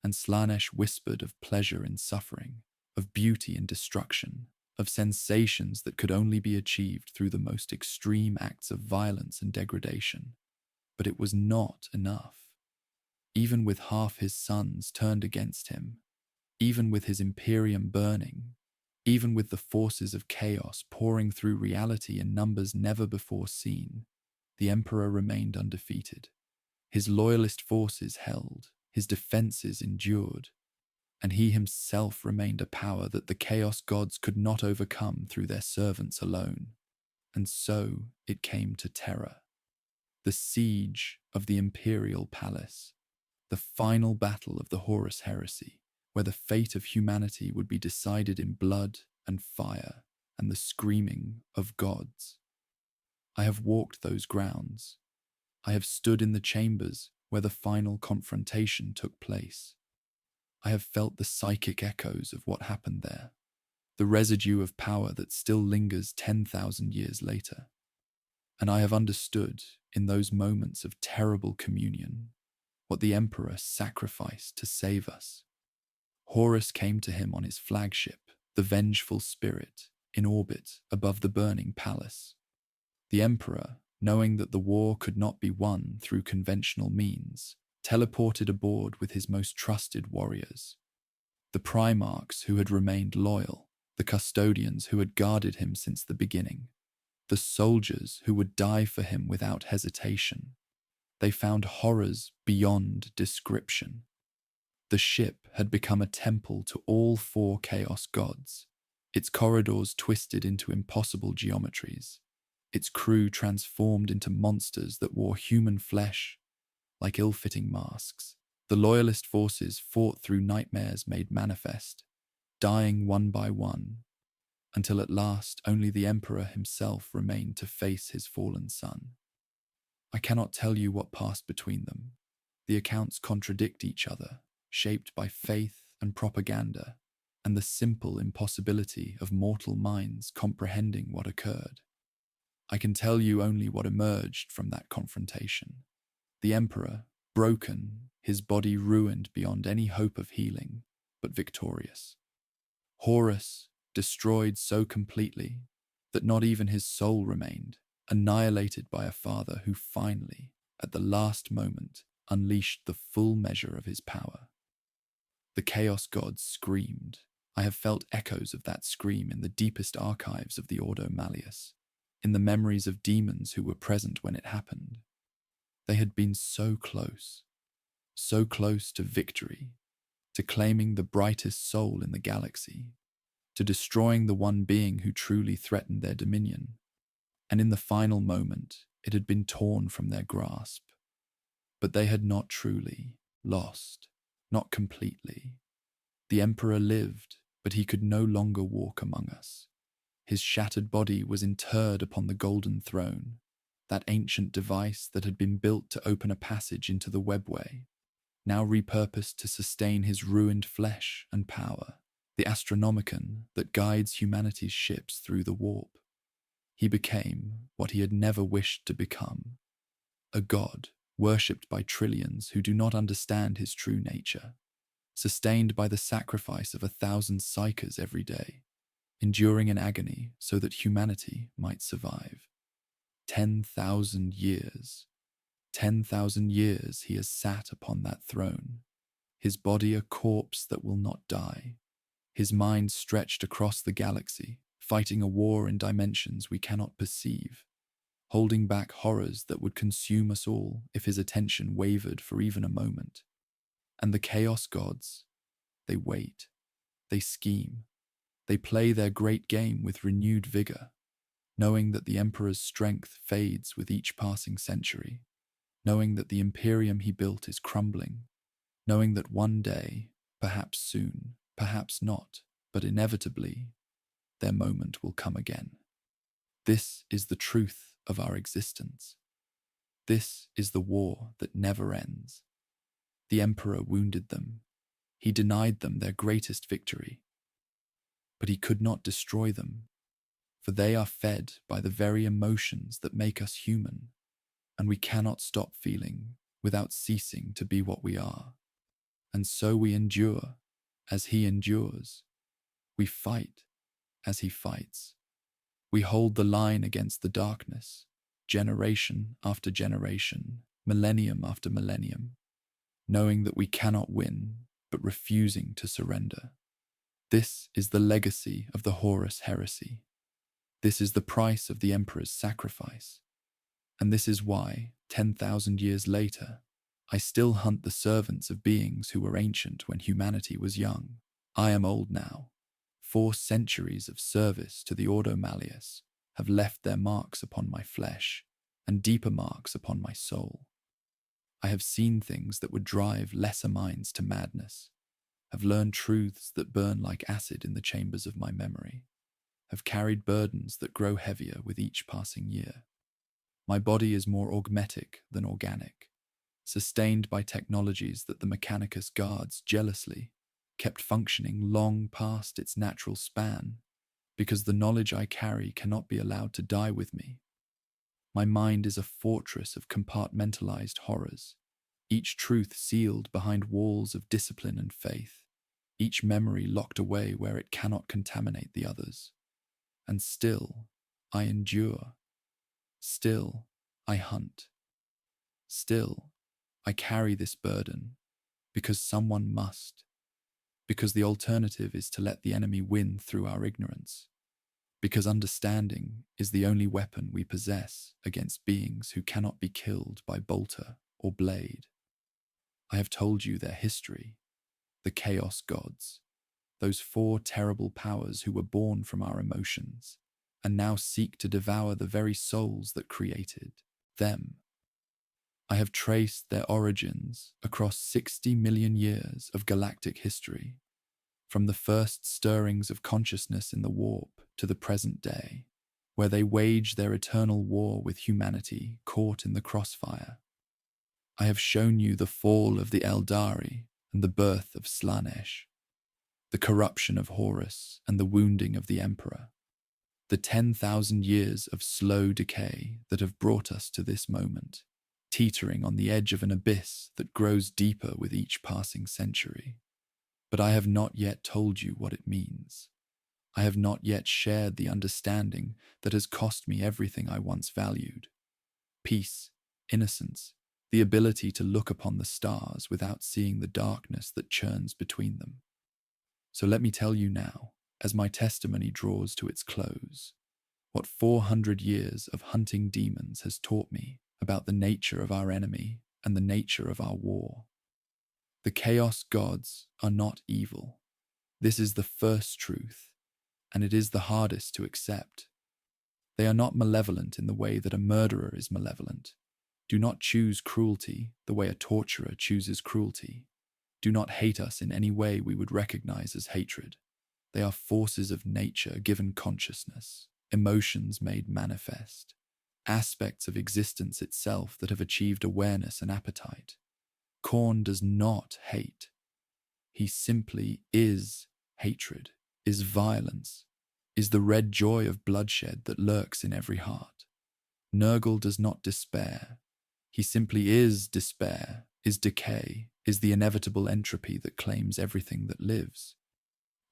And Slaanesh whispered of pleasure in suffering, of beauty in destruction, of sensations that could only be achieved through the most extreme acts of violence and degradation. But it was not enough. Even with half his sons turned against him, even with his Imperium burning, even with the forces of chaos pouring through reality in numbers never before seen, the Emperor remained undefeated. His loyalist forces held, his defenses endured, and he himself remained a power that the Chaos Gods could not overcome through their servants alone. And so it came to Terra, the siege of the Imperial Palace, the final battle of the Horus heresy, where the fate of humanity would be decided in blood and fire, and the screaming of gods. I have walked those grounds. I have stood in the chambers where the final confrontation took place. I have felt the psychic echoes of what happened there, the residue of power that still lingers 10,000 years later. And I have understood, in those moments of terrible communion, what the Emperor sacrificed to save us. Horus came to him on his flagship, the vengeful spirit, in orbit above the burning palace. The Emperor, knowing that the war could not be won through conventional means, teleported aboard with his most trusted warriors. The Primarchs who had remained loyal, the custodians who had guarded him since the beginning, the soldiers who would die for him without hesitation. They found horrors beyond description. The ship had become a temple to all four chaos gods, its corridors twisted into impossible geometries, its crew transformed into monsters that wore human flesh like ill-fitting masks. The loyalist forces fought through nightmares made manifest, dying one by one, until at last only the Emperor himself remained to face his fallen son. I cannot tell you what passed between them. The accounts contradict each other, shaped by faith and propaganda, and the simple impossibility of mortal minds comprehending what occurred. I can tell you only what emerged from that confrontation. The Emperor, broken, his body ruined beyond any hope of healing, but victorious. Horus, destroyed so completely that not even his soul remained, annihilated by a father who finally, at the last moment, unleashed the full measure of his power. The Chaos Gods screamed. I have felt echoes of that scream in the deepest archives of the Ordo Malleus, in the memories of demons who were present when it happened. They had been so close to victory, to claiming the brightest soul in the galaxy, to destroying the one being who truly threatened their dominion. And in the final moment, it had been torn from their grasp. But they had not truly lost, not completely. The Emperor lived, but he could no longer walk among us. His shattered body was interred upon the golden throne, that ancient device that had been built to open a passage into the webway, now repurposed to sustain his ruined flesh and power, the Astronomicon that guides humanity's ships through the warp. He became what he had never wished to become, a god worshipped by trillions who do not understand his true nature, sustained by the sacrifice of 1,000 psychers every day, enduring in agony so that humanity might survive. 10,000 years. 10,000 years he has sat upon that throne, his body a corpse that will not die, his mind stretched across the galaxy, fighting a war in dimensions we cannot perceive, holding back horrors that would consume us all if his attention wavered for even a moment. And the Chaos Gods, they wait, they scheme, they play their great game with renewed vigor, knowing that the Emperor's strength fades with each passing century, knowing that the Imperium he built is crumbling, knowing that one day, perhaps soon, perhaps not, but inevitably, their moment will come again. This is the truth of our existence. This is the war that never ends. The Emperor wounded them. He denied them their greatest victory. But he could not destroy them, for they are fed by the very emotions that make us human, and we cannot stop feeling without ceasing to be what we are. And so we endure as he endures. We fight as he fights. We hold the line against the darkness, generation after generation, millennium after millennium, knowing that we cannot win, but refusing to surrender. This is the legacy of the Horus heresy. This is the price of the Emperor's sacrifice. And this is why, 10,000 years later, I still hunt the servants of beings who were ancient when humanity was young. I am old now. 4 centuries of service to the Ordo Malleus have left their marks upon my flesh and deeper marks upon my soul. I have seen things that would drive lesser minds to madness, have learned truths that burn like acid in the chambers of my memory, have carried burdens that grow heavier with each passing year. My body is more augmetic than organic, sustained by technologies that the Mechanicus guards jealously kept functioning long past its natural span, because the knowledge I carry cannot be allowed to die with me. My mind is a fortress of compartmentalized horrors, each truth sealed behind walls of discipline and faith, each memory locked away where it cannot contaminate the others. And still, I endure. Still, I hunt. Still, I carry this burden, because someone must, because the alternative is to let the enemy win through our ignorance, because understanding is the only weapon we possess against beings who cannot be killed by bolter or blade. I have told you their history, the Chaos Gods, those four terrible powers who were born from our emotions, and now seek to devour the very souls that created them. I have traced their origins across 60 million years of galactic history, from the first stirrings of consciousness in the warp to the present day, where they wage their eternal war with humanity caught in the crossfire. I have shown you the fall of the Eldari and the birth of Slaanesh, the corruption of Horus and the wounding of the Emperor, the 10,000 years of slow decay that have brought us to this moment, teetering on the edge of an abyss that grows deeper with each passing century. But I have not yet told you what it means. I have not yet shared the understanding that has cost me everything I once valued. Peace, innocence, the ability to look upon the stars without seeing the darkness that churns between them. So let me tell you now, as my testimony draws to its close, what 400 years of hunting demons has taught me about the nature of our enemy and the nature of our war. The Chaos Gods are not evil. This is the first truth, and it is the hardest to accept. They are not malevolent in the way that a murderer is malevolent. Do not choose cruelty the way a torturer chooses cruelty. Do not hate us in any way we would recognize as hatred. They are forces of nature given consciousness, emotions made manifest, aspects of existence itself that have achieved awareness and appetite. Khorne does not hate. He simply is hatred, is violence, is the red joy of bloodshed that lurks in every heart. Nurgle does not despair. He simply is despair, is decay, is the inevitable entropy that claims everything that lives.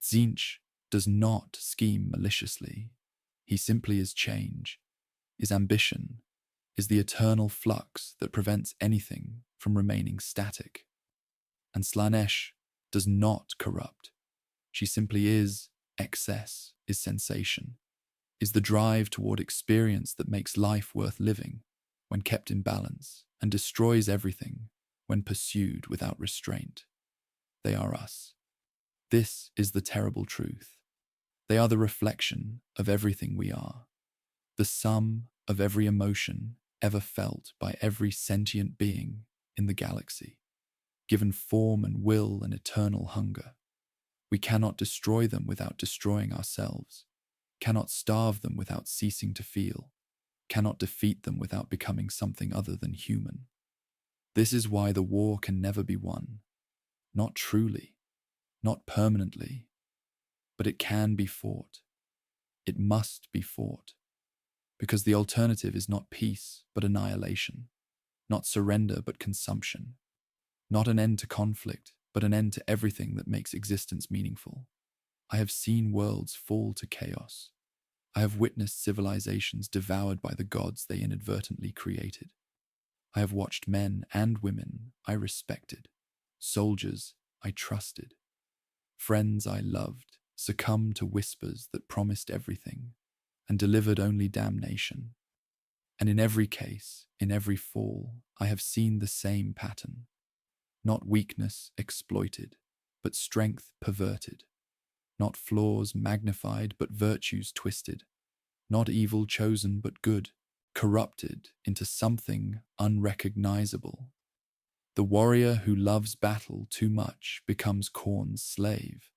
Tzeentch does not scheme maliciously. He simply is change, is ambition, is the eternal flux that prevents anything from remaining static. And Slaanesh does not corrupt. She simply is excess, is sensation, is the drive toward experience that makes life worth living when kept in balance, and destroys everything when pursued without restraint. They are us. This is the terrible truth. They are the reflection of everything we are, the sum of every emotion ever felt by every sentient being in the galaxy, given form and will and eternal hunger. We cannot destroy them without destroying ourselves, cannot starve them without ceasing to feel, cannot defeat them without becoming something other than human. This is why the war can never be won. Not truly, not permanently, but it can be fought. It must be fought, because the alternative is not peace but annihilation, not surrender but consumption, not an end to conflict but an end to everything that makes existence meaningful. I have seen worlds fall to chaos. I have witnessed civilizations devoured by the gods they inadvertently created. I have watched men and women I respected, soldiers I trusted, friends I loved, succumb to whispers that promised everything and delivered only damnation. And in every case, in every fall, I have seen the same pattern. Not weakness exploited, but strength perverted. Not flaws magnified, but virtues twisted. Not evil chosen, but good, corrupted into something unrecognizable. The warrior who loves battle too much becomes Khorne's slave.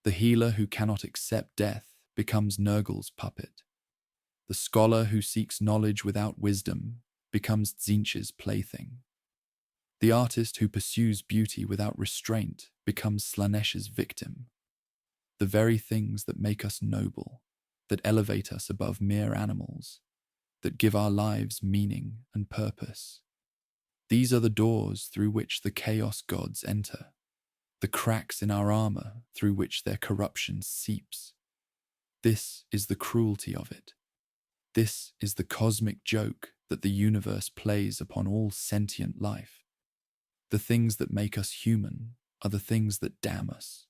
The healer who cannot accept death becomes Nurgle's puppet. The scholar who seeks knowledge without wisdom becomes Tzeentch's plaything. The artist who pursues beauty without restraint becomes Slanesh's victim. The very things that make us noble, that elevate us above mere animals, that give our lives meaning and purpose. These are the doors through which the chaos gods enter, the cracks in our armor through which their corruption seeps. This is the cruelty of it. This is the cosmic joke that the universe plays upon all sentient life. The things that make us human are the things that damn us.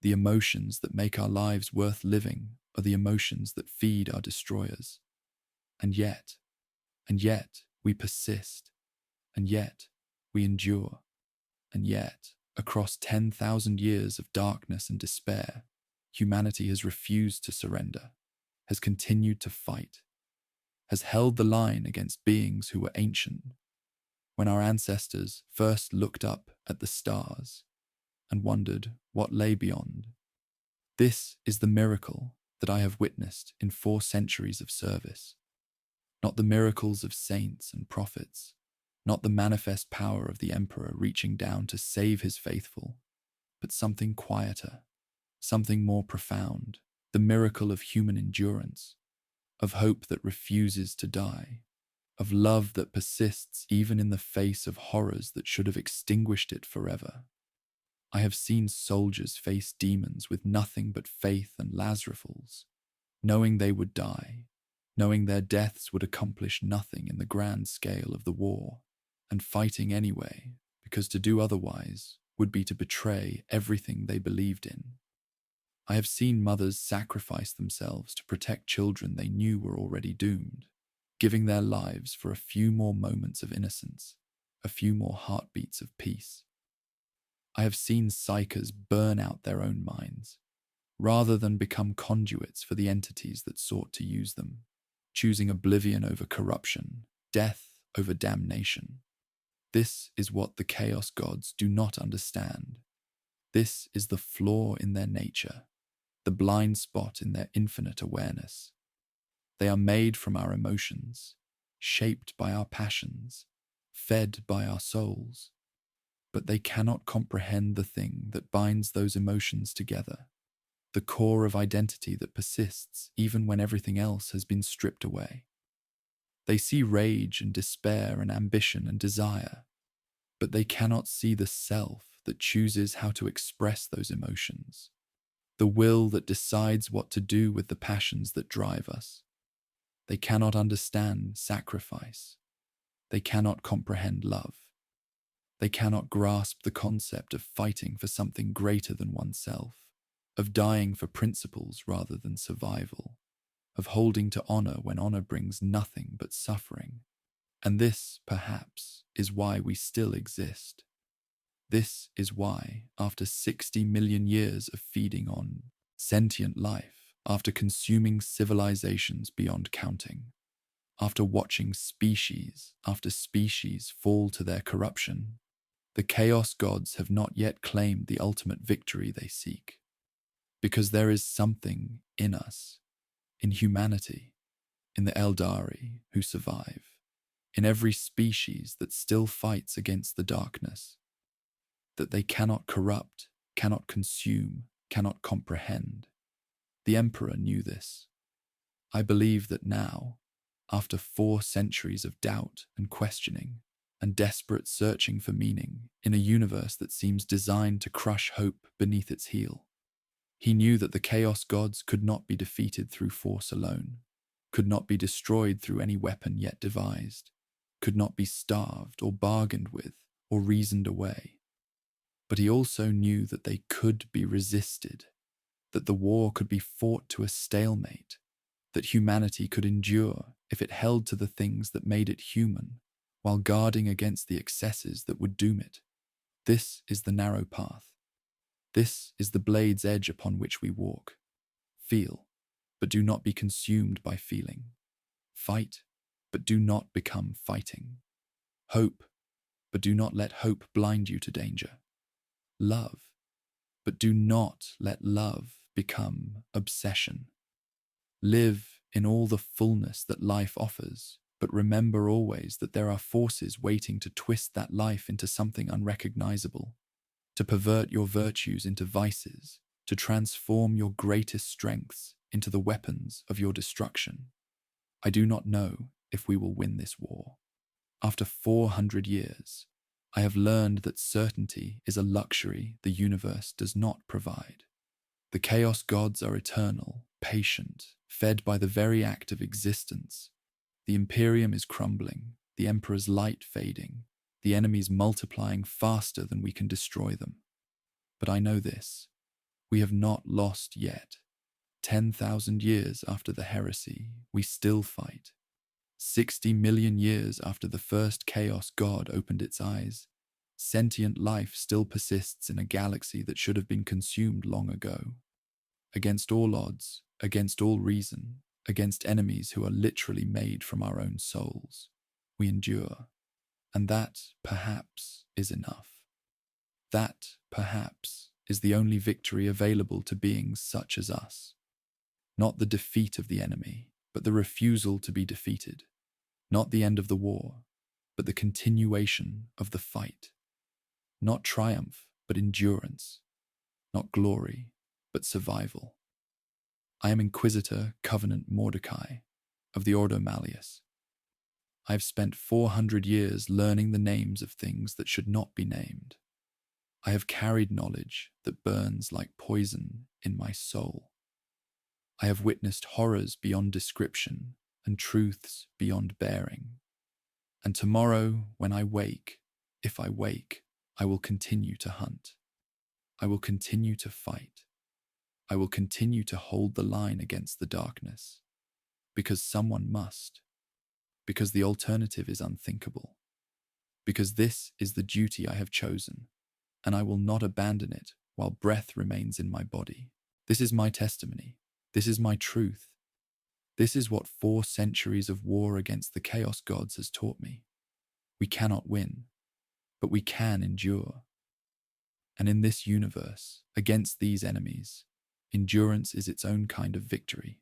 The emotions that make our lives worth living are the emotions that feed our destroyers. And yet, we persist. And yet, we endure. And yet, across 10,000 years of darkness and despair, humanity has refused to surrender, has continued to fight, has held the line against beings who were ancient. When our ancestors first looked up at the stars and wondered what lay beyond. This is the miracle that I have witnessed in 4 centuries of service. Not the miracles of saints and prophets, not the manifest power of the emperor reaching down to save his faithful, but something quieter, something more profound, the miracle of human endurance, of hope that refuses to die, of love that persists even in the face of horrors that should have extinguished it forever. I have seen soldiers face demons with nothing but faith and Lazarifals, knowing they would die, knowing their deaths would accomplish nothing in the grand scale of the war, and fighting anyway, because to do otherwise would be to betray everything they believed in. I have seen mothers sacrifice themselves to protect children they knew were already doomed, giving their lives for a few more moments of innocence, a few more heartbeats of peace. I have seen psychers burn out their own minds, rather than become conduits for the entities that sought to use them, choosing oblivion over corruption, death over damnation. This is what the chaos gods do not understand. This is the flaw in their nature, the blind spot in their infinite awareness. They are made from our emotions, shaped by our passions, fed by our souls. But they cannot comprehend the thing that binds those emotions together, the core of identity that persists even when everything else has been stripped away. They see rage and despair and ambition and desire, but they cannot see the self that chooses how to express those emotions, the will that decides what to do with the passions that drive us. They cannot understand sacrifice. They cannot comprehend love. They cannot grasp the concept of fighting for something greater than oneself, of dying for principles rather than survival, of holding to honor when honor brings nothing but suffering. And this, perhaps, is why we still exist. This is why, after 60 million years of feeding on sentient life, after consuming civilizations beyond counting, after watching species after species fall to their corruption, the chaos gods have not yet claimed the ultimate victory they seek. Because there is something in us, in humanity, in the Eldari who survive, in every species that still fights against the darkness, that they cannot corrupt, cannot consume, cannot comprehend. The Emperor knew this. I believe that now, after 4 centuries of doubt and questioning, and desperate searching for meaning in a universe that seems designed to crush hope beneath its heel, he knew that the chaos gods could not be defeated through force alone, could not be destroyed through any weapon yet devised, could not be starved or bargained with or reasoned away. But he also knew that they could be resisted, that the war could be fought to a stalemate, that humanity could endure if it held to the things that made it human, while guarding against the excesses that would doom it. This is the narrow path. This is the blade's edge upon which we walk. Feel, but do not be consumed by feeling. Fight, but do not become fighting. Hope, but do not let hope blind you to danger. Love, but do not let love become obsession. Live in all the fullness that life offers, but remember always that there are forces waiting to twist that life into something unrecognizable, to pervert your virtues into vices, to transform your greatest strengths into the weapons of your destruction. I do not know if we will win this war. After 400 years, I have learned that certainty is a luxury the universe does not provide. The Chaos Gods are eternal, patient, fed by the very act of existence. The Imperium is crumbling, the Emperor's light fading, the enemies multiplying faster than we can destroy them. But I know this: we have not lost yet. 10,000 years after the heresy, we still fight. 60 million years after the first Chaos God opened its eyes, sentient life still persists in a galaxy that should have been consumed long ago. Against all odds, against all reason, against enemies who are literally made from our own souls, we endure. And that, perhaps, is enough. That, perhaps, is the only victory available to beings such as us. Not the defeat of the enemy, but the refusal to be defeated. Not the end of the war, but the continuation of the fight. Not triumph, but endurance. Not glory, but survival. I am Inquisitor Covenant Mordecai of the Ordo Malleus. I have spent 400 years learning the names of things that should not be named. I have carried knowledge that burns like poison in my soul. I have witnessed horrors beyond description and truths beyond bearing. And tomorrow, when I wake, if I wake, I will continue to hunt. I will continue to fight. I will continue to hold the line against the darkness. Because someone must. Because the alternative is unthinkable. Because this is the duty I have chosen, and I will not abandon it while breath remains in my body. This is my testimony. This is my truth. This is what 4 centuries of war against the Chaos Gods has taught me. We cannot win, but we can endure. And in this universe, against these enemies, endurance is its own kind of victory.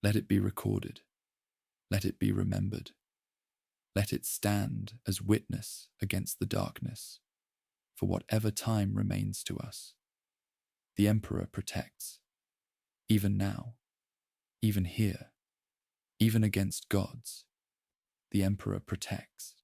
Let it be recorded. Let it be remembered. Let it stand as witness against the darkness, for whatever time remains to us. The Emperor protects. Even now, even here, even against gods, the Emperor protects.